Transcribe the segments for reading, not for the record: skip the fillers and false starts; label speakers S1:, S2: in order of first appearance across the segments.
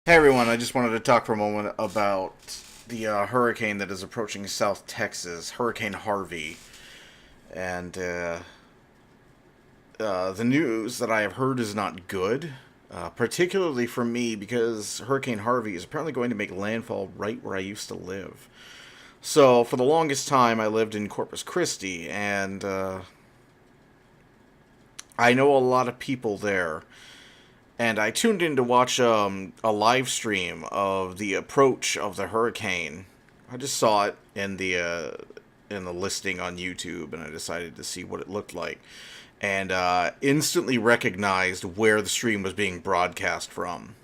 S1: Hey everyone, I just wanted to talk for a moment about the hurricane that is approaching South Texas, Hurricane Harvey. And the news that I have heard is not good, particularly for me because Hurricane Harvey is apparently going to make landfall right where I used to live. So, for the longest time, I lived in Corpus Christi, and I know a lot of people there. And I tuned in to watch a live stream of the approach of the hurricane. I just saw it in the listing on YouTube, and I decided to see what it looked like, and instantly recognized where the stream was being broadcast from.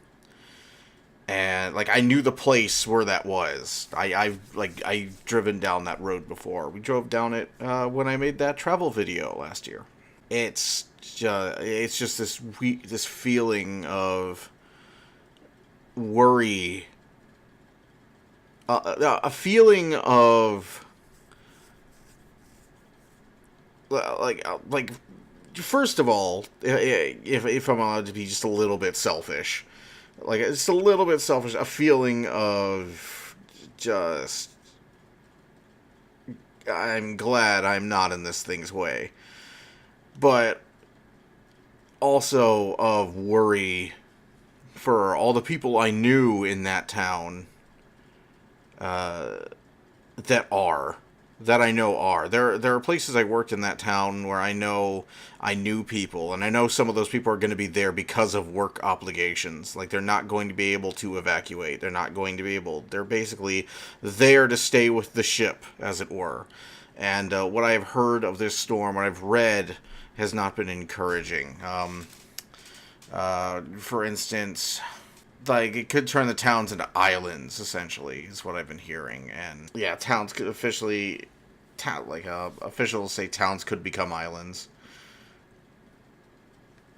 S1: And like I knew the place where that was. I've driven down that road before. We drove down it when I made that travel video last year. It's just this feeling of worry, a feeling of like first of all, if I'm allowed to be just a little bit selfish, like it's a little bit selfish, a feeling of just I'm glad I'm not in this thing's way, but also of worry for all the people I knew in that town that are that I know are there are places I worked in that town where I know I knew people, and I know some of those people are going to be there because of work obligations. Like they're not going to be able to evacuate. They're basically there to stay with the ship, as it were. And what I have heard of this storm, what I've read, has not been encouraging. For instance, like it could turn the towns into islands. Essentially, is what I've been hearing. And yeah, towns could officials say towns could become islands.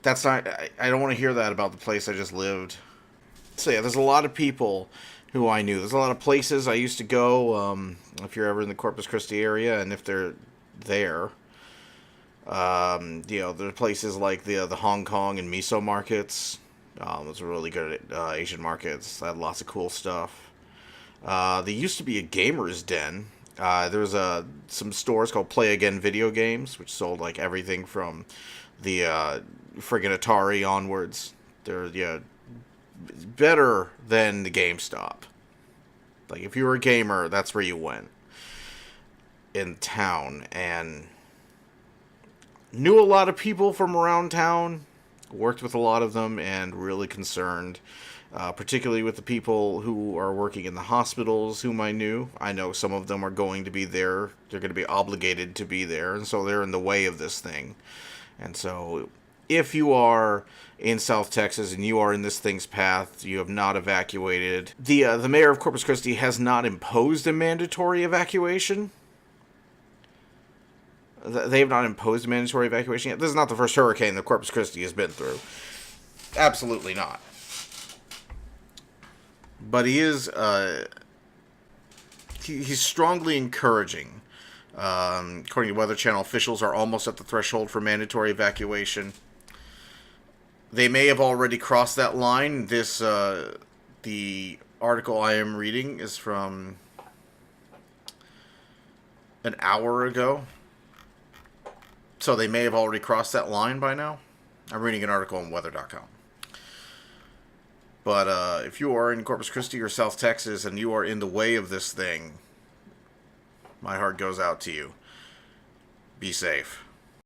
S1: That's not. I don't want to hear that about the place I just lived. So yeah, there's a lot of people who I knew. There's a lot of places I used to go. If you're ever in the Corpus Christi area, and if they're there. There are places like the Hong Kong and miso markets. Those are really good Asian markets. They had lots of cool stuff. There used to be a gamer's den. There was some stores called Play Again Video Games, which sold like everything from the friggin' Atari onwards. They're better than the GameStop. Like if you were a gamer, that's where you went in town, and knew a lot of people from around town, worked with a lot of them, and really concerned, particularly with the people who are working in the hospitals whom I knew. I know some of them are going to be there. They're going to be obligated to be there, and so they're in the way of this thing. And so if you are in South Texas and you are in this thing's path, you have not evacuated. The mayor of Corpus Christi has not imposed a mandatory evacuation. They have not imposed a mandatory evacuation yet. This is not the first hurricane that Corpus Christi has been through. Absolutely not. But he's strongly encouraging. According to Weather Channel, officials are almost at the threshold for mandatory evacuation. They may have already crossed that line. The article I am reading is from an hour ago. So they may have already crossed that line by now. I'm reading an article on weather.com. But if you are in Corpus Christi or South Texas and you are in the way of this thing, my heart goes out to you. Be safe.